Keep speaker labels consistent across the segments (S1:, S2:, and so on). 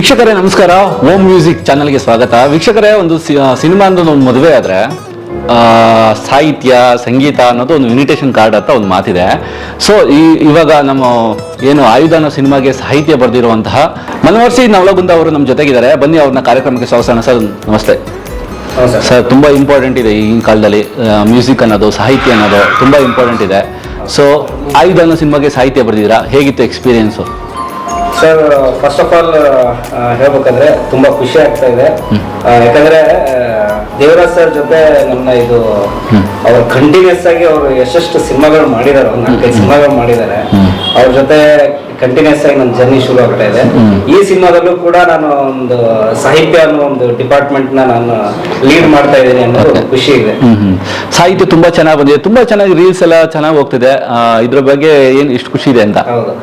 S1: ವೀಕ್ಷಕರೇ ನಮಸ್ಕಾರ, ಓಂ ಮ್ಯೂಸಿಕ್ ಚಾನಲ್ಗೆ ಸ್ವಾಗತ. ವೀಕ್ಷಕರೇ, ಒಂದು ಸಿನಿಮಾ ಅನ್ನೋದು ಒಂದು ಮದುವೆ ಆದರೆ ಸಾಹಿತ್ಯ ಸಂಗೀತ ಅನ್ನೋದು ಒಂದು ಇನ್ವಿಟೇಷನ್ ಕಾರ್ಡ್ ಅಂತ ಒಂದು ಮಾತಿದೆ. ಸೊ ಇವಾಗ ನಮ್ಮ ಏನು ಆಯುಧ ಅನ್ನೋ ಸಿನಿಮಾಗೆ ಸಾಹಿತ್ಯ ಬರೆದಿರುವಂತಹ ಮನವರ್ಸಿ ನವಲಗುಂದ ಅವರು ನಮ್ಮ ಜೊತೆಗಿದ್ದಾರೆ. ಬನ್ನಿ ಅವ್ರನ್ನ ಕಾರ್ಯಕ್ರಮಕ್ಕೆ ಸ್ವಾಗತ. ಸರ್ ನಮಸ್ತೆ. ಸರ್, ತುಂಬ ಇಂಪಾರ್ಟೆಂಟ್ ಇದೆ ಈಗಿನ ಕಾಲದಲ್ಲಿ ಮ್ಯೂಸಿಕ್ ಅನ್ನೋದು, ಸಾಹಿತ್ಯ ಅನ್ನೋದು ತುಂಬ ಇಂಪಾರ್ಟೆಂಟ್ ಇದೆ. ಸೊ ಆಯುಧ ಅನ್ನೋ ಸಿನಿಮಾಗೆ ಸಾಹಿತ್ಯ ಬರೆದಿದ್ದೀರಾ, ಹೇಗಿತ್ತು experience?
S2: Sir, first of all ಹೇಳ್ಬೇಕಂದ್ರೆ ತುಂಬಾ ಖುಷಿ ಆಗ್ತಾ ಇದೆ. ಯಾಕಂದ್ರೆ ದೇವರಾಜ್ ಸರ್ ಜೊತೆ ನನ್ನ ಇದು ಅವ್ರು ಕಂಟಿನ್ಯೂಸ್ ಆಗಿ ಅವರು ಎಷ್ಟೆಷ್ಟು ಸಿನಿಮಾಗಳು ಮಾಡಿದಾರೆ, 4-5 ಸಿನಿಮಾಗಳು ಮಾಡಿದ್ದಾರೆ. ಅವ್ರ ಜೊತೆ ಕಂಟಿನ್ಯೂಸ್ ಆಗಿ ನನ್ನ ಜರ್ನಿ ಶುರು ಆಗ್ತಾ ಇದೆ. ಈ ಸಿನಿಮಾದಲ್ಲೂ ಕೂಡ ನಾನು ಒಂದು ಸಾಹಿತ್ಯ ಅನ್ನೋ ಒಂದು ಡಿಪಾರ್ಟ್ಮೆಂಟ್ ನಾನು ಲೀಡ್ ಮಾಡ್ತಾ ಇದ್ದೀನಿ ಅನ್ನೋದು ಖುಷಿ ಇದೆ.
S1: ಸಾಹಿತ್ಯ ತುಂಬಾ ಚೆನ್ನಾಗಿ ಬಂದಿದೆ, ತುಂಬಾ ಚೆನ್ನಾಗಿ ರೀಲ್ಸ್ ಎಲ್ಲ ಚೆನ್ನಾಗಿ ಹೋಗ್ತಿದೆ. ಇದ್ರ ಬಗ್ಗೆ ಏನು ಇಷ್ಟು ಖುಷಿ ಇದೆ ಅಂತ?
S2: ಹೌದು,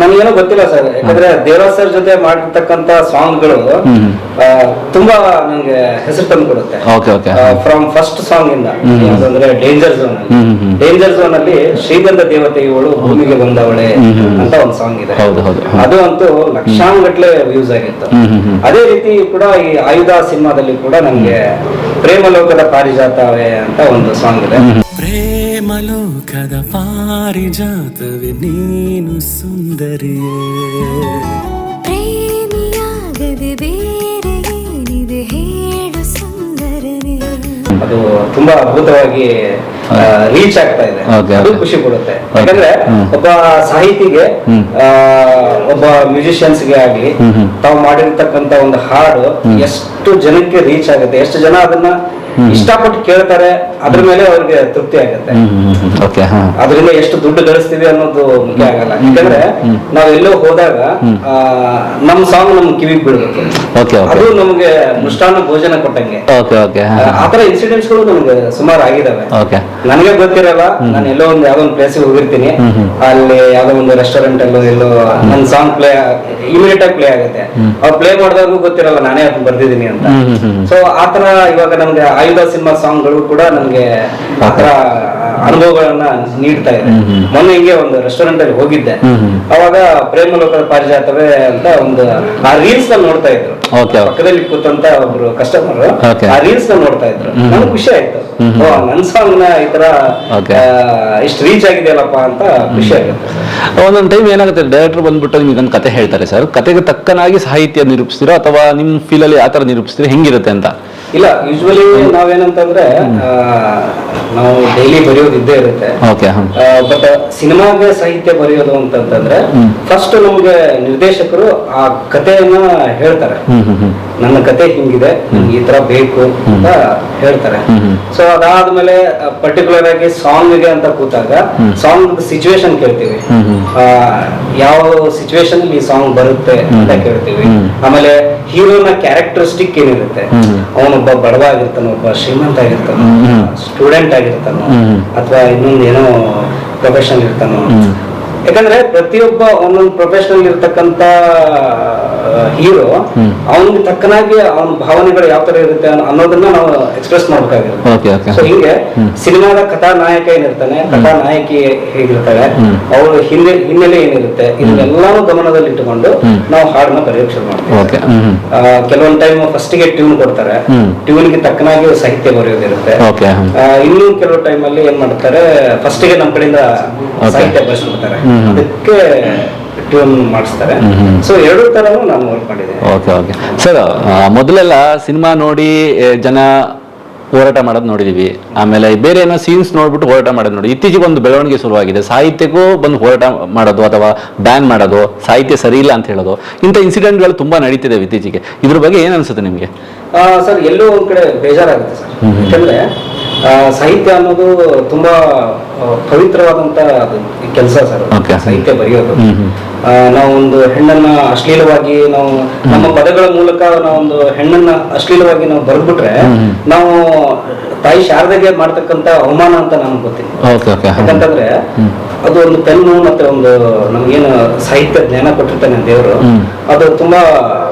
S2: ನನಗೇನೋ ಗೊತ್ತಿಲ್ಲ ಸರ್. ಯಾಕಂದ್ರೆ ದೇವರಾಜ್ ಸರ್ ಜೊತೆ ಮಾಡಿರ್ತಕ್ಕಂತ ಸಾಂಗ್ಗಳು ತುಂಬಾ ನನಗೆ ಹೆಸರು ತಂದು ಕೊಡುತ್ತೆ. ಫ್ರಮ್ ಫಸ್ಟ್ ಸಾಂಗ್ ಇಂದ ಅಂದ್ರೆ ಡೇಂಜರ್ ಝೋನ್ ಅಲ್ಲಿ ಶ್ರೀಗಂಧ ದೇವತೆ ಇವಳು ಭೂಮಿಗೆ ಬಂದವಳೆ ಅಂತ ಒಂದು ಸಾಂಗ್ ಇದೆ. ಅದು ಅಂತೂ ಲಕ್ಷಾಂಗಟ್ಲೆ ವ್ಯೂಸ್ ಆಗಿತ್ತು. ಅದೇ ರೀತಿ ಕೂಡ ಈ ಆಯುಧ ಸಿನಿಮಾದಲ್ಲಿ ಕೂಡ ನಮ್ಗೆ ಪ್ರೇಮಲೋಕದ ಪಾರಿಜಾತವೇ ಅಂತ ಒಂದು ಸಾಂಗ್ ಇದೆ.
S3: ಪ್ರೇಮಲೋಕದ ಪಾರಿಜಾತವೇ ನೀನು ಸುಂದರಿಯೇ,
S4: ಪ್ರೇಮಿಯಾಗದೆ ಬೇರೆ ಏನಿದೆ ಹೇಳು ಸುಂದರನೇ.
S2: ಅದು ತುಂಬಾ ಅದ್ಭುತವಾಗಿ ರೀಚ್ ಆಗ್ತಾ ಇದೆ. ಅದು ಖುಷಿ ಕೊಡುತ್ತೆ. ಯಾಕಂದ್ರೆ ಒಬ್ಬ ಸಾಹಿತಿಗೆ, ಒಬ್ಬ ಮ್ಯೂಸಿಷಿಯನ್ಸ್ಗೆ ಆಗ್ಲಿ, ತಾವು ಮಾಡಿರ್ತಕ್ಕಂತ ಒಂದು ಹಾಡು ಎಷ್ಟು ಜನಕ್ಕೆ ರೀಚ್ ಆಗುತ್ತೆ, ಎಷ್ಟು ಜನ ಅದನ್ನ ಇಷ್ಟಪಟ್ಟು ಕೇಳ್ತಾರೆ, ಅದ್ರ ಮೇಲೆ ಅವ್ರಿಗೆ ತೃಪ್ತಿ ಆಗುತ್ತೆ. ಅದರಿಂದ ಎಷ್ಟು ದುಡ್ಡು ಗಳಿಸ್ತೀವಿ ಅನ್ನೋದು ಮುಖ್ಯ ಆಗಲ್ಲ. ಯಾಕಂದ್ರೆ ನಾವ್ ಎಲ್ಲೋ ಹೋದಾಗ ನಮ್ ಸಾಂಗ್ ನಮ್ ಕಿವಿಗೆ ಬೀಳ್ಬೇಕು, ಅದು ನಮ್ಗೆ ಮೃಷ್ಟಾನ್ನ ಭೋಜನ ಕೊಟ್ಟಂಗೆ. ಆತರ ಇನ್ಸಿಡೆಂಟ್ಸ್ ಗಳು ನಮ್ಗೆ ಸುಮಾರು ಆಗಿದಾವೆ. ನನಗೆ ಗೊತ್ತಿರಲ್ಲ, ನಾನು ಎಲ್ಲೋ ಒಂದು ಯಾವ್ದೋ ಒಂದು ಪ್ಲೇಸಿಗೆ ಹೋಗಿರ್ತೀನಿ, ಅಲ್ಲಿ ಯಾವ್ದೋ ಒಂದು ರೆಸ್ಟೋರೆಂಟ್ ಅಲ್ಲೋ ಎಲ್ಲೋ ನನ್ ಸಾಂಗ್ ಇಮಿಡಿಯೇಟ್ ಆಗಿ ಪ್ಲೇ ಆಗುತ್ತೆ. ಅವ್ರು ಪ್ಲೇ ಮಾಡಿದಾಗೂ ಗೊತ್ತಿರಲ್ಲ ನಾನೇ ಅದನ್ನ ಬರ್ದಿದ್ದೀನಿ ಅಂತ. ಸೊ ಆತರ ಇವಾಗ ನಮ್ಗೆ ಆಯುಧ ಸಿನಿಮಾ ಸಾಂಗ್ಗಳು ಕೂಡ ನಮ್ಗೆ ಆತರ ಅನುಭವಗಳನ್ನ ನೀಡ್ತಾ ಇದೆ. ಮೊನ್ನೆ ಹಿಂಗೆ ಒಂದು ರೆಸ್ಟೋರೆಂಟ್ ಅಲ್ಲಿ ಹೋಗಿದ್ದೆ, ಅವಾಗ ಪ್ರೇಮಲೋಕದ ಪಾರಿಜಾತವೇ ಅಂತ ಒಂದು ಆ ರೀಲ್ಸ್ ನ ನೋಡ್ತಾ ಇದ್ರು. ಪಕ್ಕದಲ್ಲಿ ಕೂತಂತ ಒಬ್ರು ಕಸ್ಟಮರ್ ಆ ರೀಲ್ಸ್ ನ ನೋಡ್ತಾ ಇದ್ರು. ನನ್ಗೆ ಖುಷಿ ಆಯ್ತು, ನನ್ ಸಾಂಗ್ ನ ಈ ತರ ಇಷ್ಟು ರೀಚ್ ಆಗಿದೆಯಲ್ಲಪ್ಪ ಅಂತ ಖುಷಿ ಆಗುತ್ತೆ.
S1: ಒಂದೊಂದು ಟೈಮ್ ಏನಾಗುತ್ತೆ, ಡೈರೆಕ್ಟರ್ ಬಂದ್ಬಿಟ್ಟು ನಿಮ್ಗೆ ಒಂದು ಕತೆ ಹೇಳ್ತಾರೆ. ಸರ್, ಕತೆಗೆ ತಕ್ಕನಾಗಿ ಸಾಹಿತ್ಯ ನಿರೂಪಿಸ್ತೀರೋ ಅಥವಾ ನಿಮ್ ಫೀಲ್ ಅಲ್ಲಿ ಆತರ ನಿರೂಪಿಸ್ತೀರೋ, ಹೆಂಗಿರುತ್ತೆ ಅಂತ?
S2: ಇಲ್ಲ, ಯೂಶುವಲಿ ನಾವೇನಂತಂದ್ರೆ ನಾವು ಡೈಲಿ ಬರೆಯೋದು ಇದ್ದೇ ಇರುತ್ತೆ. ಬಟ್ ಸಿನಿಮಾಗೆ ಸಾಹಿತ್ಯ ಬರೆಯೋದು ಅಂತಂದ್ರೆ ಫಸ್ಟ್ ನಮ್ಗೆ ನಿರ್ದೇಶಕರು ಆ ಕಥೆಯನ್ನ ಹೇಳ್ತಾರೆ. ನನ್ನ ಕತೆ ಹಿಂಗಿದೆ, ಈ ತರ ಬೇಕು ಅಂತ ಹೇಳ್ತಾರೆ. ಸೊ ಅದಾದ್ಮೇಲೆ ಪರ್ಟಿಕ್ಯುಲರ್ ಆಗಿ ಸಾಂಗ್ ಗೆ ಅಂತ ಕೂತಾಗ ಸಾಂಗ್ ಸಿಚುವೇಶನ್ ಕೇಳ್ತೀವಿ, ಯಾವ ಸಿಚುವೇಶನ್ ಈ ಸಾಂಗ್ ಬರುತ್ತೆ ಅಂತ ಕೇಳ್ತೀವಿ. ಆಮೇಲೆ ಹೀರೋನ ಕ್ಯಾರೆಕ್ಟರಿಸ್ಟಿಕ್ ಏನಿರುತ್ತೆ, ಅವನೊಬ್ಬ ಬಡವ ಆಗಿರ್ತಾನೋ, ಒಬ್ಬ ಶ್ರೀಮಂತ ಆಗಿರ್ತಾನೋ, ಸ್ಟೂಡೆಂಟ್ ಆಗಿರ್ತಾನೋ, ಅಥವಾ ಇನ್ನೊಂದು ಏನೋ ಪ್ರೊಫೆಷನಲ್ ಇರ್ತಾನೋ. ಯಾಕಂದ್ರೆ ಪ್ರತಿಯೊಬ್ಬ ಒಂದೊಂದು ಪ್ರೊಫೆಷನಲ್ ಇರ್ತಕ್ಕಂತ ಹೀರೋ ಅವನಿಗೆ ತಕ್ಕನಾಗಿ ಅವನ ಭಾವನೆಗಳು ಯಾವ ತರ ಇರುತ್ತೆ ಅನ್ನೋದನ್ನ ನಾವು ಎಕ್ಸ್ಪ್ರೆಸ್ ಮಾಡ್ಬೇಕಾಗಿರುತ್ತೆ. ಸೊ ಹೀಗೆ ಸಿನಿಮಾದ ಕಥಾನಾಯಕ ಏನಿರ್ತಾನೆ, ಕಥಾನಾಯಕಿ ಹೇಗಿರ್ತಾಳೆ, ಅವಳ ಹಿನ್ನೆಲೆ ಏನಿರುತ್ತೆ, ಇದನ್ನೆಲ್ಲಾನು ಗಮನದಲ್ಲಿ ಇಟ್ಟುಕೊಂಡು ನಾವು ಹಾಡನ್ನ ಬರೆಯೋಕೆ ಶುರು ಮಾಡ್ತೀವಿ. ಕೆಲವೊಂದು ಟೈಮ್ ಫಸ್ಟ್ ಗೆ ಟ್ಯೂನ್ ಕೊಡ್ತಾರೆ, ಟ್ಯೂನ್ಗೆ ತಕ್ಕನಾಗಿ ಸಾಹಿತ್ಯ ಬರೆಯೋದಿರುತ್ತೆ. ಇನ್ನು ಕೆಲವು ಟೈಮ್ ಅಲ್ಲಿ ಏನ್ ಮಾಡ್ತಾರೆ, ಫಸ್ಟ್ ಗೆ ನಮ್ ಕಡೆಯಿಂದ ಸಾಹಿತ್ಯ ಬರೆಸ್ಬಿಡ್ತಾರೆ, ಅದಕ್ಕೆ ಟ್ಯೂನ್ ಮಾಡಿಸ್ತಾರೆ. ಸೊ ಎರಡು ತರನು ನಾನು ವರ್ಕ್ ಮಾಡಿದ್ದೇನೆ.
S1: ಸರ್, ಮೊದಲೆಲ್ಲ ಸಿನಿಮಾ ನೋಡಿ ಜನ ಹೋರಾಟ ಮಾಡೋದು ನೋಡಿದೀವಿ, ಆಮೇಲೆ ಬೇರೆ ಏನೋ ಸೀನ್ಸ್ ನೋಡ್ಬಿಟ್ಟು ಹೋರಾಟ ಮಾಡೋದು ನೋಡಿ. ಇತ್ತೀಚೆಗೆ ಒಂದು ಬೆಳವಣಿಗೆ ಶುರುವಾಗಿದೆ, ಸಾಹಿತ್ಯಕ್ಕೂ ಬಂದು ಹೋರಾಟ ಮಾಡೋದು ಅಥವಾ ಬ್ಯಾನ್ ಮಾಡೋದು, ಸಾಹಿತ್ಯ ಸರಿ ಇಲ್ಲ ಅಂತ ಹೇಳೋದು, ಇಂಥ ಇನ್ಸಿಡೆಂಟ್ಗಳು ತುಂಬಾ ನಡೀತಿದೆ ಇತ್ತೀಚೆಗೆ. ಇದ್ರ ಬಗ್ಗೆ ಏನ್ ಅನ್ಸುತ್ತೆ ನಿಮ್ಗೆ?
S2: ಸರ್, ಎಲ್ಲೋ ಒಂದ್ ಕಡೆ ಬೇಜಾರಾಗುತ್ತೆ ಸರ್. ಯಾಕಂದ್ರೆ ಸಾಹಿತ್ಯ ಅನ್ನೋದು ತುಂಬಾ ಪವಿತ್ರವಾದಂತ ಕೆಲಸ ಸರ್. ಸಾಹಿತ್ಯ ಬರೆಯೋದು, ನಾವೊಂದು ಹೆಣ್ಣನ್ನ ಅಶ್ಲೀಲವಾಗಿ ನಾವು ನಮ್ಮ ಪದಗಳ ಮೂಲಕ ನಾವೊಂದು ಹೆಣ್ಣನ್ನ ಅಶ್ಲೀಲವಾಗಿ ನಾವು ಬರೆದ್ಬಿಟ್ರೆ ನಾವು ತಾಯಿ ಶಾರದೆಗೆ ಮಾಡ್ತಕ್ಕಂತ ಅವಮಾನ ಅಂತ ನಮ್ಗೆ ಗೊತ್ತಿಲ್ಲ. ಯಾಕಂತಂದ್ರೆ ಅದು ಒಂದು ಪೆನ್ನು ಮತ್ತೆ ಒಂದು ನಮ್ಗೇನು ಸಾಹಿತ್ಯ ಜ್ಞಾನ ಕೊಟ್ಟಿರ್ತಾನೆ ದೇವರು, ಅದು ತುಂಬಾ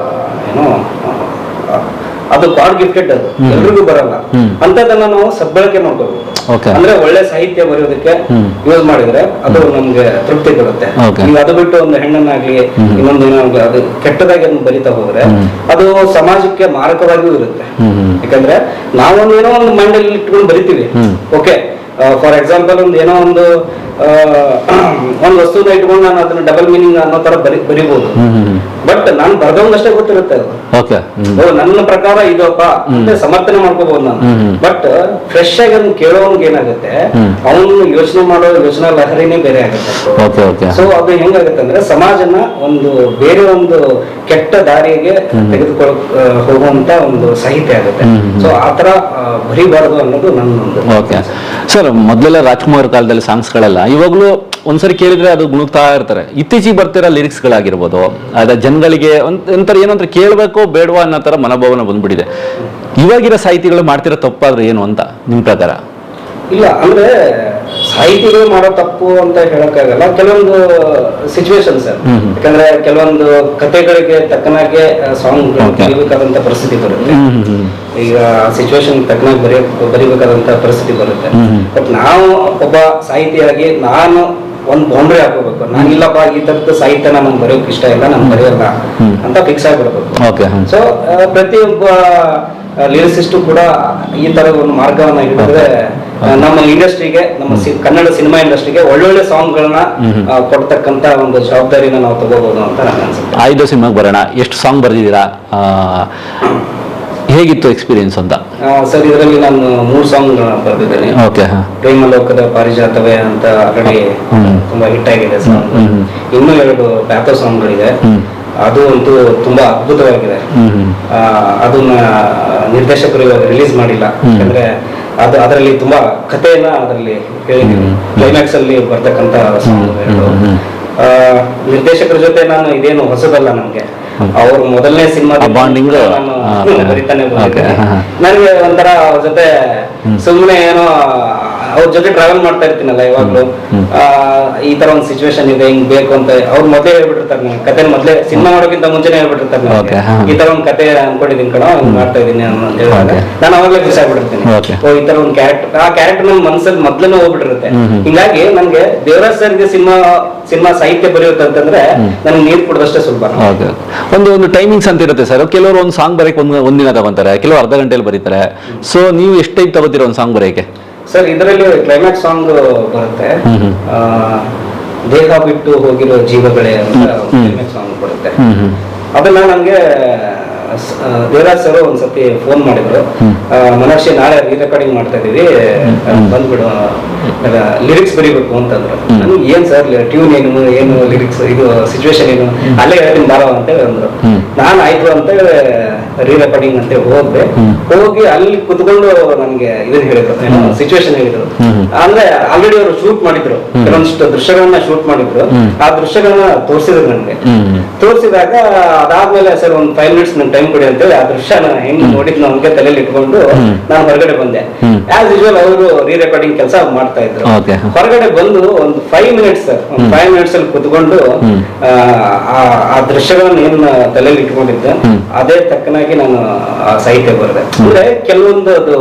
S2: ಏನೋ ಅದು ಗಾಡ್ ಗಿಫ್ಟೆಡ್, ಅದು ಎಲ್ರಿಗೂ ಬರಲ್ಲ. ಅಂತದನ್ನ ನಾವು ಸದ್ಬಳಕೆ ಮಾಡ್ಕೋಬೇಕು. ಅಂದ್ರೆ ಒಳ್ಳೆ ಸಾಹಿತ್ಯ ಬರೆಯೋದಕ್ಕೆ ಯೂಸ್ ಮಾಡಿದ್ರೆ ಅದು ನಮ್ಗೆ ತೃಪ್ತಿ ಕೊಡುತ್ತೆ. ಈಗ ಅದು ಬಿಟ್ಟು ಒಂದು ಹೆಣ್ಣನ್ನಾಗ್ಲಿ ಇನ್ನೊಂದು ಏನಾಗ್ಲಿ ಅದು ಕೆಟ್ಟದಾಗಿ ಅದನ್ನ ಬರಿತಾ ಹೋದ್ರೆ ಅದು ಸಮಾಜಕ್ಕೆ ಮಾರಕವಾಗಿಯೂ ಇರುತ್ತೆ. ಯಾಕಂದ್ರೆ ನಾವೊಂದೇನೋ ಒಂದು ಮೈಂಡಲ್ಲಿ ಇಟ್ಕೊಂಡು ಬರಿತೀವಿ. ಓಕೆ, ಫಾರ್ ಎಕ್ಸಾಂಪಲ್ ಒಂದು ಏನೋ ಒಂದು ವಸ್ತುನ ಇಟ್ಕೊಂಡು ನಾನು ಅದನ್ನ ಡಬಲ್ ಮೀನಿಂಗ್ ಅನ್ನೋ ತರ ಬರಿಬಹುದು. ಬಟ್ ನಾನು ಬರ್ದವಂಗಷ್ಟೇ ಗೊತ್ತಿರುತ್ತೆ ಅದು. ನನ್ನ ಪ್ರಕಾರ ಇದಪ್ಪ ಅಂತ ಸಮರ್ಥನೆ ಮಾಡ್ಕೋಬಹುದು ನಾನು. ಬಟ್ ಫ್ರೆಶ್ ಆಗಿ ಅದನ್ನ ಕೇಳೋನ್ಗೆ ಏನಾಗುತ್ತೆ, ಅವನು ಯೋಚನೆ ಮಾಡೋ ಯೋಚನಾ ಲಹರಿನೇ ಬೇರೆ ಆಗುತ್ತೆ. ಸೊ ಅದು ಹೆಂಗಾಗುತ್ತೆ ಅಂದ್ರೆ ಸಮಾಜನ ಒಂದು ಬೇರೆ ಒಂದು ಕೆಟ್ಟ ದಾರಿಗೆ ತೆಗೆದುಕೊಳ್ಳ ಹೋಗುವಂತ ಒಂದು ಸಾಹಿತ್ಯ ಆಗುತ್ತೆ. ಸೊ ಆತರ ಬರಿಬಾರದು ಅನ್ನೋದು ನನ್ನೊಂದು.
S1: ಓಕೆ ಸರ್, ಮೊದಲೆಲ್ಲ ರಾಜ್ಕುಮಾರ್ ಕಾಲದಲ್ಲಿ ಸಾಂಗ್ಸ್ಗಳೆಲ್ಲ ಇವಾಗಲೂ ಒಂದ್ಸರಿ ಕೇಳಿದ್ರೆ ಅದು ಗುಣಗ್ತಾ ಇರ್ತಾರೆ. ಇತ್ತೀಚೆಗೆ ಬರ್ತಿರೋ ಲಿರಿಕ್ಸ್ಗಳಾಗಿರ್ಬೋದು, ಅದ ಜನಗಳಿಗೆ ಒಂಥರ ಏನಂತ ಕೇಳಬೇಕು ಬೇಡವಾ ಅನ್ನೋ ತರ ಮನೋಭಾವನೆ ಬಂದ್ಬಿಟ್ಟಿದೆ. ಇವಾಗಿರೋ ಸಾಹಿತಿಗಳು ಮಾಡ್ತಿರೋ ತಪ್ಪಾದ್ರೆ ಏನು ಅಂತ ನಿಮ್ ಪ್ರಕಾರ?
S2: ಇಲ್ಲ ಅಂದ್ರೆ ಸಾಹಿತಿಗಳು ಮಾಡೋ ತಪ್ಪು ಅಂತ ಹೇಳಕ್ಕಾಗಲ್ಲ. ಕೆಲವೊಂದು ಸಿಚುವೇಶನ್ಸ್, ಯಾಕಂದ್ರೆ ಕೆಲವೊಂದು ಕಥೆಗಳಿಗೆ ತಕ್ಕನಾಗೆ ಸಾಂಗ್ ಬರೀಬೇಕಾದಂತ ಪರಿಸ್ಥಿತಿ ಬರುತ್ತೆ. ಈಗ ಸಿಚುವೇಶನ್ ತಕ್ಕನಾಗಿ ಬರೀಬೇಕಾದಂತ ಪರಿಸ್ಥಿತಿ ಬರುತ್ತೆ. ಬಟ್ ನಾವು ಒಬ್ಬ ಸಾಹಿತಿಯಾಗಿ ನಾನು ಒಂದು ಬೌಂಡ್ರಿ ಹಾಕೋಬೇಕು. ನಾನು ಇಲ್ಲಪ್ಪ ಈ ತರದ ಸಾಹಿತ್ಯ ನಮ್ಗೆ ಬರೆಯೋಕೆ ಇಷ್ಟ ಇಲ್ಲ, ನಾನು ಬರೆಯಲ್ಲ ಅಂತ ಫಿಕ್ಸ್ ಆಗಿಬಿಡ್ಬೇಕು. ಸೊ ಪ್ರತಿಯೊಬ್ಬ ಲಿರಿಸಿಸ್ಟ್ ಕೂಡ ಈ ತರ ಒಂದು ಮಾರ್ಗವನ್ನ ಹಿಡಿದ್ರೆ ನಮ್ಮ ಇಂಡಸ್ಟ್ರಿಗೆ, ನಮ್ಮ ಕನ್ನಡ ಸಿನಿಮಾ ಇಂಡಸ್ಟ್ರಿಗೆ ಒಳ್ಳೊಳ್ಳೆ ಸಾಂಗ್ ಗಳನ್ನ ಕೊಡ್ತಕ್ಕಂತ ಒಂದು ಜವಾಬ್ದಾರಿನ ನಾವು ತಗೋಬಹುದು ಅಂತ ನನಗೆ ಅನ್ಸುತ್ತೆ.
S1: ಆಯ್ದು ಸಿನಿಮಾಗೆ ಬರೋಣ. ಎಷ್ಟು ಸಾಂಗ್ ಬರ್ದಿದ್ದೀರಾ, ಹೇಗಿತ್ತು ಎಕ್ಸ್ಪೀರಿಯನ್ಸ್ ಅಂತ?
S2: ಸರ್, ಇದರಲ್ಲಿ ನಾನು 3 ಸಾಂಗ್ ಬರ್ದಿದ್ದೇನೆ. ಪ್ರೇಮಲೋಕದ ಪಾರಿಜಾತವೇ ಅಂತ ಆಲ್ರೆಡಿ ತುಂಬಾ ಹಿಟ್ ಆಗಿದೆ ಸಾಂಗ್. ಇನ್ನೂ 2 ಬ್ಯಾಕೋ ಸಾಂಗ್ಗಳಿದೆ. ಅದು ಅಂತೂ ತುಂಬಾ ಅದ್ಭುತವಾಗಿದೆ. ಅದನ್ನ ನಿರ್ದೇಶಕರು ಇವಾಗ ರಿಲೀಸ್ ಮಾಡಿಲ್ಲ, ಯಾಕಂದ್ರೆ ಅದರಲ್ಲಿ ತುಂಬಾ ಕಥೆಯನ್ನ ಅದರಲ್ಲಿ ಹೇಳಿದೀನಿ. ಕ್ಲೈಮ್ಯಾಕ್ಸ್ ಅಲ್ಲಿ ಬರ್ತಕ್ಕಂತ ಸಾಂಗ್. ನಿರ್ದೇಶಕರ ಜೊತೆ ನಾನು ಇದೇನು ಹೊಸದಲ್ಲ ನಮ್ಗೆ. ಅವ್ರ ಮೊದಲನೇ ಸಿನಿಮಾ
S1: ಬಾಂಡಿಂಗ್
S2: ಬರಿತಾನೆ ನನಗೆ ಒಂಥರ ಅವ್ರ ಜೊತೆ ಸುಮ್ಮನೆ ಏನೋ ಅವ್ರ ಜೊತೆ ಟ್ರಾವೆಲ್ ಮಾಡ್ತಾ ಇರ್ತೀನಲ್ಲ ಇವಾಗ್ಲೂ. ಈ ತರ ಒಂದು ಸಿಚುವೇಶನ್ ಇದೆ, ಹಿಂಗ್ ಬೇಕು ಅಂತ ಅವ್ರು ಮೊದಲೇ ಹೇಳ್ಬಿಟ್ಟಿರ್ತಾರೆ. ನನಗೆ ಕತೆ ಮೊದಲೇ ಸಿನಿಮಾ ಮಾಡೋಕ್ಕಿಂತ ಮುಂಚೆನೆ ಹೇಳ್ಬಿಟ್ಟಿರ್ತಾರೆ. ಈ ತರ ಒಂದ್ ಕತೆ ಅನ್ಕೊಂಡಿದ್ದೀನಿ ಕಣ, ಹಿಂಗ್ ಮಾಡ್ತಾ ಇದೀನಿ ಅಂತ ಹೇಳಿದಾಗ ನಾನು ಅವಾಗಲೇ ಖುಷಿ ಆಗ್ಬಿಟ್ಟಿರ್ತೀನಿ. ಓ, ಈ ತರ ಒಂದು ಕ್ಯಾರೆಕ್ಟರ್, ಆ ಕ್ಯಾರೆಕ್ಟರ್ ನನ್ನ ಮನಸ್ಸಲ್ಲಿ ಮೊದ್ಲೇ ಹೋಗ್ಬಿಟ್ಟಿರುತ್ತೆ. ಹಿಂಗಾಗಿ ನನ್ಗೆ ದೇವರಾಜ್ ಸರ್ಗೆ ಸಿನಿಮಾ ಸಾಹಿತ್ಯ ಬರೆಯುತ್ತಂತಂದ್ರೆ ನನ್ಗೆ ನೀರು ಕುಡಿದಷ್ಟೇ ಸುಲಭ.
S1: ಒಂದು ಟೈಮಿಂಗ್ಸ್ ಅಂತ ಇರುತ್ತೆ ಸರ್. ಕೆಲವರು ಒಂದು ಸಾಂಗ್ ಬರೆಯಕ್ಕೆ ಒಂದಿನ ತಗೊಂತಾರೆ, ಕೆಲವರು ಅರ್ಧ ಗಂಟೆಯಲ್ಲಿ ಬರೀತಾರೆ. ಸೊ ನೀವು ಎಷ್ಟು ಟೈಮ್ ತಗೋತೀರ ಒಂದು ಸಾಂಗ್ ಬರೆಯಕ್ಕೆ?
S2: ಸರ್, ಇದರಲ್ಲಿ ಕ್ಲೈಮ್ಯಾಕ್ಸ್ ಸಾಂಗ್ ಬರುತ್ತೆ. ದೇಹ ಬಿಟ್ಟು ಹೋಗಿರೋ ಜೀವಗಳೇ ಅಂತ ಕ್ಲೈಮ್ಯಾಕ್ಸ್ ಸಾಂಗ್ ಬರುತ್ತೆ. ಅದನ್ನ ನಂಗೆ ದೇವರಾಜ್ ಸರ್ ಒಂದ್ಸತಿ ಫೋನ್ ಮಾಡಿದ್ರು. ಮನಕ್ಷಿ ನಾಳೆ ರೆಕಾರ್ಡಿಂಗ್ ಮಾಡ್ತಾ ಇದೀವಿ, ಬಂದ್ಬಿಡು, ಲಿರಿಕ್ಸ್ ಬರೀಬೇಕು ಅಂತಂದ್ರು. ನನ್ಗೆ ಏನ್ ಸರ್ ಟ್ಯೂನ್ ಏನು ಲಿರಿಕ್ಸ್, ಇದು ಸಿಚುವೇಶನ್ ಏನು, ಅಲ್ಲೇ ಹೇಳ್ತೀನಿ ಬಾರೋ ಅಂತ ಅಂದ್ರು. ನಾನು ಆಯ್ತು ಅಂತ ರೆಕಾರ್ಡಿಂಗ್ ಅಂತ ಹೋದೆ. ಹೋಗಿ ಅಲ್ಲಿ ಕುತ್ಕೊಂಡು ನನ್ಗೆ ಇದನ್ನ ಹೇಳಿದ್ರು, ಸಿಚುವೇಶನ್ ಹೇಳಿದ್ರು. ಅಂದ್ರೆ ಆಲ್ರೆಡಿ ಅವರು ಶೂಟ್ ಮಾಡಿದ್ರು, ಕೆಲವೊಂದಿಷ್ಟು ದೃಶ್ಯಗಳನ್ನ ಶೂಟ್ ಮಾಡಿದ್ರು. ಆ ದೃಶ್ಯಗಳನ್ನ ತೋರಿಸಿದ್ರು ನನ್ಗೆ. ತೋರಿಸಿದಾಗ ಅದಾದ್ಮೇಲೆ ಸರ್ ಒಂದು 5 minutes ನನ್ ಟೈಮ್ ಕೊಡಿ ಅಂತೇಳಿ ಆ ದೃಶ್ಯನ ಹೆಂಗ್ ನೋಡಿದ್ ನಮ್ಗೆ ತಲೆಯಲ್ಲಿ ಇಟ್ಕೊಂಡು ನಾನು ಹೊರಗಡೆ ಬಂದೆ. ಆಸ್ ಯೂಶುವಲ್ ಅವರು ರೆಕಾರ್ಡಿಂಗ್ ಕೆಲಸ ಮಾಡ್ತಾ ಇದ್ರು. ಹೊರಗಡೆ ಬಂದು ಒಂದು 5 minutes ಸರ್, ಒಂದು 5 minutes ಅಲ್ಲಿ ಕುತ್ಕೊಂಡು ಆ ದೃಶ್ಯಗಳನ್ನ ಏನ್ ತಲೆಯಲ್ಲಿ ಇಟ್ಕೊಂಡಿದ್ದೆ ಅದೇ ತಕ್ಕನಾಗಿ ನಾನು ಸಾಹಿತ್ಯ ಬರೆದೆ. ಅಂದ್ರೆ ಕೆಲವೊಂದು ಅದು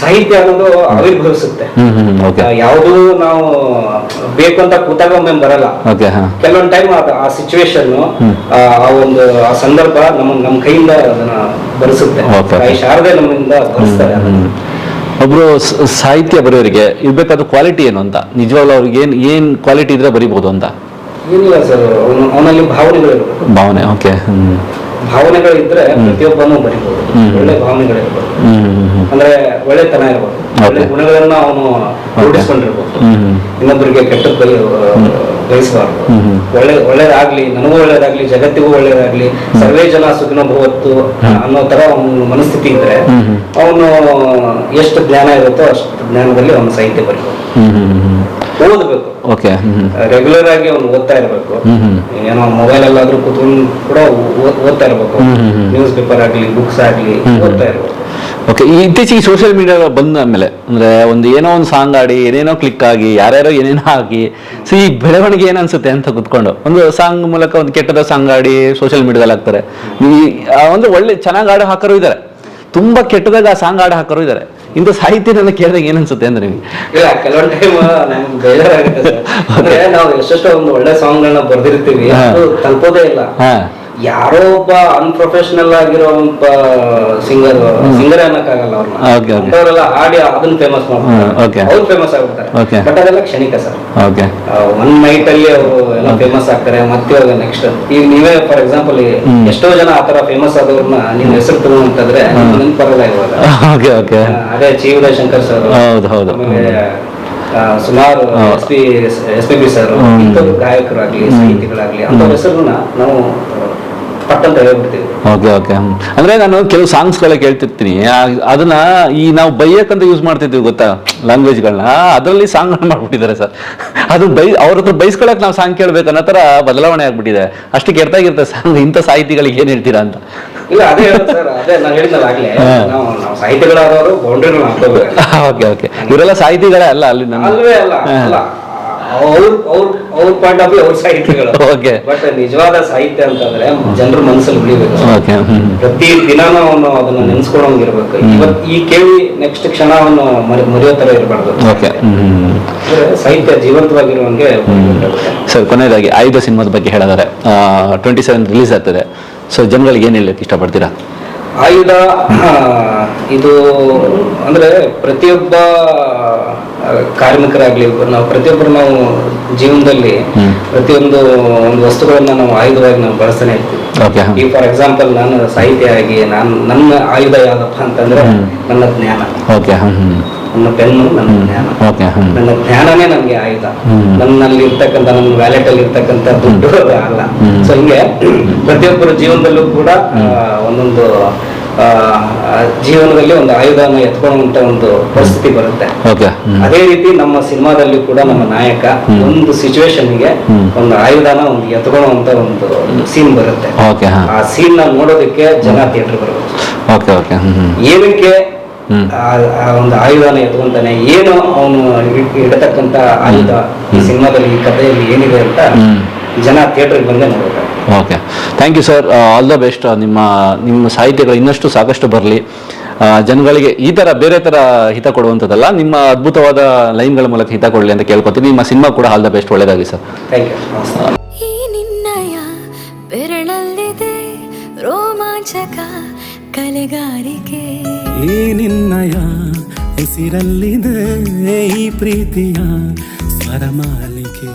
S2: ಸಾಹಿತ್ಯ ಅನ್ನೋದು ಆವಿರ್ಭವಿಸುತ್ತೆ. ಯಾವುದು ನಾವು ಬೇಕು ಅಂತ ಕೂತಾಗ ಒಮ್ಮೆ ಬರಲ್ಲ. ಕೆಲವೊಂದು ಟೈಮ್ ಆ ಸಿಚುವೇಶನ್, ಆ ಸಂದರ್ಭ ನಮ್ಮ ಕೈಯಿಂದ ಅದನ್ನ ಬರೆಸುತ್ತೆ. ಶಾರದೆ ನಮ್ಮಿಂದ ಬರೆಸ್ತಾರೆ.
S1: ಒಬ್ರು ಸಾಹಿತ್ಯ ಬರೆಯೋರಿಗೆ ಇರ್ಬೇಕಾದ ಕ್ವಾಲಿಟಿ ಏನು ಅಂತ, ನಿಜವಾಗ್ಲೂ ಅವ್ರಿಗೆ ಏನ್ ಕ್ವಾಲಿಟಿ ಇದ್ರೆ ಬರೀಬಹುದು ಅಂತ?
S2: ಏನಿಲ್ಲ ಸರ್, ಅವನಲ್ಲಿ ಭಾವನೆಗಳಿರ್ಬೇಕು.
S1: ಭಾವನೆ, ಓಕೆ.
S2: ಭಾವನೆಗಳಿದ್ರೆ ಪ್ರತಿಯೊಬ್ಬನು ಬರೀಬಹುದು. ಒಳ್ಳೆ ಭಾವನೆಗಳಿರ್ಬೇಕು, ಅಂದ್ರೆ ಒಳ್ಳೆತನ ಇರ್ಬೇಕು, ಒಳ್ಳೆ ಗುಣಗಳನ್ನ ಅವನು ರೂಢಿಸ್ಕೊಂಡಿರ್ಬೇಕು. ಇನ್ನೊಬ್ಬರಿಗೆ ಕೆಟ್ಟ ಬಯಸಬಾರ್ದು. ಒಳ್ಳೇದಾಗ್ಲಿ, ನನಗೂ ಒಳ್ಳೇದಾಗ್ಲಿ, ಜಗತ್ತಿಗೂ ಒಳ್ಳೇದಾಗ್ಲಿ, ಸರ್ವೇ ಜನ ಸುಖಿನೋ ಭವತ್ತು ಅನ್ನೋ ತರ ಅವನ ಮನಸ್ಥಿತಿ ಇದ್ರೆ ಅವನು ಎಷ್ಟು ಜ್ಞಾನ ಇರುತ್ತೋ ಅಷ್ಟು ಜ್ಞಾನದಲ್ಲಿ ಅವನು ಸಾಹಿತ್ಯ ಬರೀಬೇಕು. ಓದಬೇಕು, ರೆಗ್ಯುಲರ್ ಆಗಿ ಅವನು ಓದ್ತಾ ಇರ್ಬೇಕು. ಏನೋ ಮೊಬೈಲ್ ಅಲ್ಲಾದ್ರೂ ಕೂತ್ಕೊಂಡು ಕೂಡ ಓದ್ತಾ ಇರ್ಬೇಕು. ನ್ಯೂಸ್ ಪೇಪರ್ ಆಗ್ಲಿ, ಬುಕ್ಸ್ ಆಗ್ಲಿ ಓದ್ತಾ ಇರ್ಬೇಕು.
S1: ಓಕೆ, ಇತ್ತೀಚೆಗೆ ಸೋಷಿಯಲ್ ಮೀಡಿಯಾ ಬಂದ ಮೇಲೆ ಅಂದ್ರೆ ಏನೋ ಒಂದು ಸಾಂಗ್ ಆಡಿ ಏನೇನೋ ಕ್ಲಿಕ್ ಆಗಿ ಯಾರ್ಯಾರೋ ಏನೇನೋ ಆಗಿ, ಸೊ ಈ ಬೆಳವಣಿಗೆ ಏನ್ ಅನ್ಸುತ್ತೆ ಅಂತ ಕುತ್ಕೊಂಡು ಒಂದು ಸಾಂಗ್ ಮೂಲಕ ಒಂದು ಕೆಟ್ಟದ ಸಾಂಗ್ ಆಡಿ ಸೋಷಿಯಲ್ ಮೀಡಿಯಾದಲ್ಲಿ ಹಾಕ್ತಾರೆ. ಒಂದು ಒಳ್ಳೆ ಚೆನ್ನಾಗಿ ಆಡೋ ಹಾಕರು ಇದ್ದಾರೆ, ತುಂಬಾ ಕೆಟ್ಟದಾಗ ಆ ಸಾಂಗ್ ಹಾಡು ಹಾಕೋರು ಇದ್ದಾರೆ. ಇಂಥ ಸಾಹಿತ್ಯನೆಲ್ಲ ಕೇಳಿದಾಗ ಏನನ್ಸುತ್ತೆ ಅಂದ್ರೆ ನಿಮಗೆ?
S2: ಇಲ್ಲ, ಕೆಲವೊಂದು ಟೈಮ್ ನಮ್ಗೆ ಬೇಜಾರಾಗುತ್ತೆ ಸರ್. ಅಂದ್ರೆ ನಾವು ಎಷ್ಟೆಷ್ಟೋ ಒಂದು ಒಳ್ಳೆ ಸಾಂಗ್ ಗಳನ್ನ ಬರ್ದಿರ್ತೀವಿ, ಅದು ತಲುಪೋದೇ ಇಲ್ಲ. ಯಾರೋ ಒಬ್ಬ ಅನ್ಪ್ರೊಫೆಷನಲ್ ಆಗಿರೋ ಒಬ್ಬ ಸಿಂಗರ್ ಅನ್ನಕ್ಕಾಗಲ್ಲ ಅವ್ರನ್ನ ಹಾಡಿ ಅದನ್ನ ಫೇಮಸ್ ಮಾಡ್ತಾರೆ, ಅವ್ರು ಫೇಮಸ್ ಆಗ್ಬಿಡ್ತಾರೆ. ಬಟ್ ಅದೆಲ್ಲ ಕ್ಷಣಿಕ ಸರ್. ಒನ್ ನೈಟ್ ಅಲ್ಲಿ ಅವರು ಎಲ್ಲ ಫೇಮಸ್ ಆಗ್ತಾರೆ, ಮತ್ತೆ ಇವಾಗ ನೆಕ್ಸ್ಟ್ ಈಗ ನೀವೇ ಫಾರ್ ಎಕ್ಸಾಂಪಲ್ ಎಷ್ಟೋ ಜನ ಆತರ ಫೇಮಸ್ ಆದವ್ರನ್ನ ನಿಮ್ ಹೆಸರು ತರು ಅಂತಂದ್ರೆ ನೆನ್ಪು ಬರಲ್ಲ ಇವಾಗ. ಅದೇ ಚಿ ಉದಯಶಂಕರ್ ಸರ್, ಆಮೇಲೆ ಸುಮಾರು ಎಸ್ ಪಿ ಬಿ ಸರ್, ಇಂಥವ್ರು ಗಾಯಕರಾಗ್ಲಿ ಸಾಹಿತಿಗಳಾಗ್ಲಿ ಅಂಥವ್ರ ಹೆಸರನ್ನ ನಾವು ಪಟ್ಟಂತ ಹೇಳ್ಬಿಡ್ತೀವಿ.
S1: ಅಂದ್ರೆ ನಾನು ಕೆಲವು ಸಾಂಗ್ಸ್ಗಳ ಕೇಳ್ತಿರ್ತೀನಿ, ಅದನ್ನ ಈ ನಾವು ಬೈಯಕ್ಕಂತ ಯೂಸ್ ಮಾಡ್ತಿದ್ವಿ ಗೊತ್ತಾ ಲ್ಯಾಂಗ್ವೇಜ್ಗಳನ್ನ, ಅದರಲ್ಲಿ ಸಾಂಗ್ ಮಾಡ್ಬಿಟ್ಟಿದ್ದಾರೆ ಸರ್. ಅದು ಅವ್ರ ಹತ್ರ ಬೈಸ್ಕೊಳಕ್ ನಾವು ಸಾಂಗ್ ಕೇಳ್ಬೇಕು ಅನ್ನೋ ತರ ಬದಲಾವಣೆ ಆಗ್ಬಿಟ್ಟಿದೆ. ಅಷ್ಟು ಕೆಡ್ತಾಗಿರುತ್ತೆ ಸಾಂಗ್. ಇಂಥ ಸಾಹಿತಿಗಳಿಗೆ ಏನ್ ಹೇಳ್ತೀರಾ ಅಂತ?
S2: ಇಲ್ಲ, ಅದೇ ಸರ್, ಅದೇ ನಾನು ಹೇಳಿದ್ನಲ್ಲ ಆಗ್ಲೇ, ನಾವು ಸಾಹಿತಿಗಳಾದವರು ಬೌಂಡ್ರಿಗಳನ್ನ ಹಾಕೋಬೇಕು.
S1: ಇವರೆಲ್ಲ ಸಾಹಿತಿಗಳೇ ಅಲ್ಲ, ಅಲ್ಲಿ
S2: ಅಲ್ವೇ ಅಲ್ಲ, ಅವ್ರ ಪಾಯಿಂಟ್ ಆಫ್ ವ್ಯೂ ಅವ್ರ ಸಾಹಿತ್ಯಗಳು. ಬಟ್ ನಿಜವಾದ ಸಾಹಿತ್ಯ ಅಂತಂದ್ರೆ ಜನರ ಮನಸ್ಸಲ್ಲಿ ಉಳಿಬೇಕು. ಪ್ರತಿ ದಿನ ಅವನು ಅದನ್ನ ನೆನ್ಸ್ಕೊಳಂಗಿರ್ಬೇಕು. ಇವತ್ತು ಈ ಕೇಳಿ ನೆಕ್ಸ್ಟ್ ಕ್ಷಣ ಅವನು ಮರೆಯೋ ತರ ಇರಬಾರ್ದು. ಸಾಹಿತ್ಯ ಜೀವಂತವಾಗಿರುವಂಗೆ.
S1: ಸರ್, ಕೊನೆಯದಾಗಿ ಆಯುಧ ಸಿನಿಮಾದ ಬಗ್ಗೆ ಹೇಳಿದರೆ 27 ರಿಲೀಸ್ ಆಗ್ತದೆ. ಸೊ ಜನಗಳಿಗೆ ಏನ್ ಹೇಳಕ್ಕೆ ಇಷ್ಟಪಡ್ತೀರಾ?
S2: ಆಯುಧ ಇದು ಅಂದ್ರೆ ಪ್ರತಿಯೊಬ್ಬ ಕಾರ್ಮಿಕರಾಗ್ಲಿ, ನಾವು ಪ್ರತಿಯೊಬ್ಬರು ನಾವು ಜೀವನದಲ್ಲಿ ಪ್ರತಿಯೊಂದು ಒಂದು ವಸ್ತುಗಳನ್ನ ನಾವು ಆಯುಧವಾಗಿ ನಾವು ಬಳಸ್ತಾನೆ ಇರ್ತೀವಿ. ಈ ಫಾರ್ ಎಕ್ಸಾಂಪಲ್ ನಾನು ಸಾಹಿತ್ಯ ಆಗಿ ನನ್ನ ಆಯುಧ ಯಾವ್ದಪ್ಪ ಅಂತಂದ್ರೆ ನನ್ನ ಜ್ಞಾನ, ನನ್ನ ಪೆನ್ನು, ನನ್ನ ಜ್ಞಾನ. ನನ್ನ ಜ್ಞಾನನೇ ನನ್ಗೆ ಆಯುಧ. ನನ್ನಲ್ಲಿ ಇರ್ತಕ್ಕಂಥ, ನನ್ನ ವ್ಯಾಲೆಟ್ ಅಲ್ಲಿ ಇರ್ತಕ್ಕಂಥ ದುಡ್ಡು ಅಲ್ಲ. ಸೊ ಹಿಂಗೆ ಪ್ರತಿಯೊಬ್ಬರ ಜೀವನದಲ್ಲೂ ಕೂಡ ಒಂದೊಂದು ಜೀವನದಲ್ಲಿ ಒಂದು ಆಯುಧನ ಎತ್ಕೊಳ್ಳುವಂತ ಒಂದು ಪರಿಸ್ಥಿತಿ ಬರುತ್ತೆ. ಅದೇ ರೀತಿ ನಮ್ಮ ಸಿನಿಮಾದಲ್ಲಿ ಕೂಡ ನಮ್ಮ ನಾಯಕ ಒಂದು ಸಿಚುವೇಶನ್ಗೆ ಒಂದು ಆಯುಧನ ಒಂದು ಎತ್ಕೊಳ್ಳುವಂತ ಒಂದು ಸೀನ್ ಬರುತ್ತೆ. ಆ ಸೀನ್ ನ ನೋಡೋದಕ್ಕೆ ಜನ ಥಿಯೇಟರ್ ಬರಬೇಕು. ಏನಕ್ಕೆ ಒಂದು ಆಯುಧನ ಎತ್ಕೊಂತಾನೆ, ಏನು ಅವನು ಇಡತಕ್ಕಂತ ಆಯುಧ ಈ ಸಿನಿಮಾದಲ್ಲಿ, ಈ ಕಥೆಯಲ್ಲಿ ಏನಿದೆ ಅಂತ ಜನ ಥಿಯೇಟರ್ಗೆ ಬಂದೇ ನೋಡ್ತಾರೆ.
S1: Okay, thank you sir. All the best. ನಿಮ್ಮ ಸಾಹಿತ್ಯಗಳು ಇನ್ನಷ್ಟು ಸಾಕಷ್ಟು ಬರಲಿ, ಜನಗಳಿಗೆ ಈ ಥರ ಬೇರೆ ಥರ ಹಿತ ಕೊಡುವಂಥದ್ದಲ್ಲ, ನಿಮ್ಮ ಅದ್ಭುತವಾದ ಲೈನ್ಗಳ ಮೂಲಕ ಹಿತ ಕೊಡಲಿ ಅಂತ ಕೇಳ್ಕೊತೀನಿ. ನಿಮ್ಮ ಸಿನಿಮಾ ಕೂಡ ಆಲ್ ದ ಬೆಸ್ಟ್, ಒಳ್ಳೆಯದಾಗಿ ಸರ್.
S2: Thank you.
S4: ಈ ನಿನ್ನಯ ಬೆರಳಲ್ಲಿದೆ ರೋಮಾಂಚಕ ಕಲೆಗಾರಿಕೆ,
S3: ಈ ನಿನ್ನಯ ಉಸಿರಲ್ಲಿದೆ ಈ ಪ್ರೀತಿಯ ಸ್ವರಮಾಲಿಕೆ.